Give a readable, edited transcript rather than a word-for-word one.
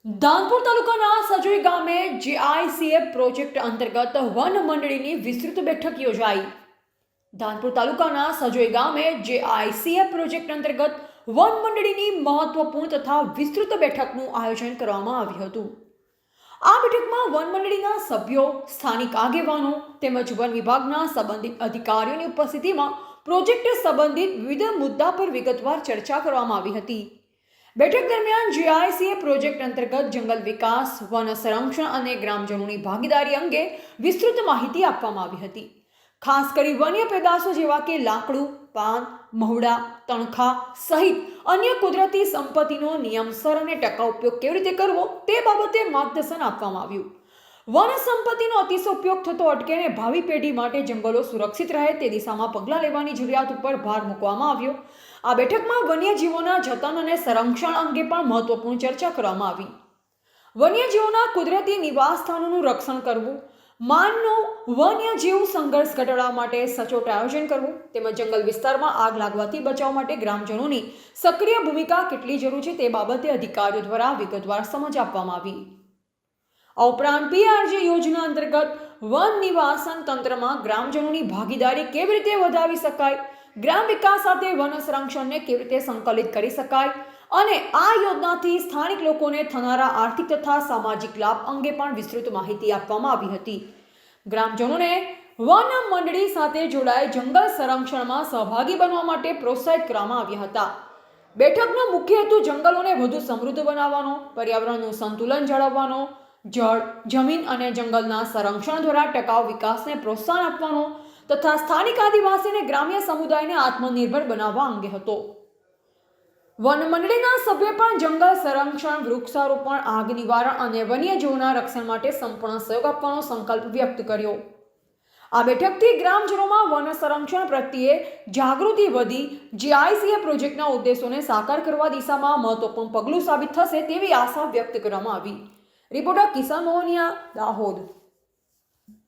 ધાનપુર તાલુકાના સજોઈ ગામે જીઆઈસીએફ પ્રોજેક્ટ અંતર્ગત વન મંડળીની વિસ્તૃત બેઠક યોજાઈ। ધાનપુર તાલુકાના સજોઈ ગામે જીઆઈસીએફ પ્રોજેક્ટ અંતર્ગત વન મંડળીની મહત્વપૂર્ણ તથા વિસ્તૃત બેઠકનું આયોજન કરવામાં આવ્યું હતું। આ બેઠકમાં વન મંડળીના સભ્યો, સ્થાનિક આગેવાનો તેમજ વન વિભાગના સંબંધિત અધિકારીઓની ઉપસ્થિતિમાં પ્રોજેક્ટ સંબંધિત વિવિધ મુદ્દા પર વિગતવાર ચર્ચા કરવામાં આવી હતી। બેઠક દરમિયાન જીઆઈસીએફ પ્રોજેક્ટ અંતર્ગત જંગલ વિકાસ, વન સંરક્ષણ અને ગ્રામજનોની ભાગીદારી અંગે વિસ્તૃત માહિતી આપવામાં આવી હતી। ખાસ કરી વન્ય પેદાશો જેવા કે લાકડું, પાન, મહુડા, તણખા સહિત અન્ય કુદરતી સંપત્તિનો નિયમસર અને ટકાઉ ઉપયોગ કેવી રીતે કરવો તે બાબતે માર્ગદર્શન આપવામાં આવ્યું। વન સંપત્તિનો અતિશય ઉપયોગ થતો અટકે અને ભાવિ પેઢી માટે જંગલો સુરક્ષિત રહે તે દિશામાં પગલાં લેવાની જરૂરિયાત ઉપર ભાર મૂકવામાં આવ્યો। આ બેઠકમાં વન્યજીવોના જતન અને સંરક્ષણ અંગે પણ મહત્વપૂર્ણ ચર્ચા કરવામાં આવી। વન્યજીવોના કુદરતી નિવાસ સ્થાનોનું રક્ષણ કરવું, માનવ વન્યજીવ સંઘર્ષ ઘટાડવા માટે સચોટ આયોજન કરવું તેમજ જંગલ વિસ્તારમાં આગ લાગવાથી બચાવ માટે ગ્રામજનોની સક્રિય ભૂમિકા કેટલી જરૂરી છે તે બાબતે અધિકારીઓ દ્વારા વિગતવાર સમજ આપવામાં આવી। આ ઉપરાંત પીઆરજી યોજના અંતર્ગત વન નિવાસન તંત્રમાં ગ્રામજનોની ભાગીદારી કેવી રીતે વધારી શકાય, ગ્રામ વિકાસ સાથે વન સંરક્ષણને કેવી રીતે સંકલિત કરી શકાય અને આ યોજનાથી સ્થાનિક લોકોને થનારા આર્થિક તથા સામાજિક લાભ અંગે પણ વિસ્તૃત માહિતી આપવામાં આવી હતી। ગ્રામજનોને વન મંડળી સાથે જોડાઈ જંગલ સંરક્ષણમાં સહભાગી બનવા માટે પ્રોત્સાહિત કરવામાં આવ્યા હતા। બેઠકનો મુખ્ય હેતુ જંગલોને વધુ સમૃદ્ધ બનાવવાનો, પર્યાવરણનું સંતુલન જાળવવાનો, જળ, જમીન અને જંગલના સંરક્ષણ દ્વારા ટકાઉ વિકાસને પ્રોત્સાહન આપવાનો તથા સ્થાનિક આદિવાસી અને ગ્રામ્ય સમુદાયને આત્મનિર્ભર બનાવવા અંગે હતો। વન મંડળીના સભ્યોએ પણ જંગલ સંરક્ષણ, વૃક્ષારોપણ, આગ નિવારણ અને વન્યજીવોના રક્ષણ માટે સંપૂર્ણ સહયોગ આપવાનો સંકલ્પ વ્યક્ત કર્યો। આ બેઠકથી ગ્રામજનોમાં વન સંરક્ષણ પ્રત્યે જાગૃતિ વધી જીઆઈસીએફ પ્રોજેક્ટના ઉદ્દેશોને સાકાર કરવા દિશામાં મહત્વપૂર્ણ પગલું સાબિત થશે તેવી આશા વ્યક્ત કરવામાં આવી। રિપોર્ટર કિશન મોહનિયા, દાહોદ।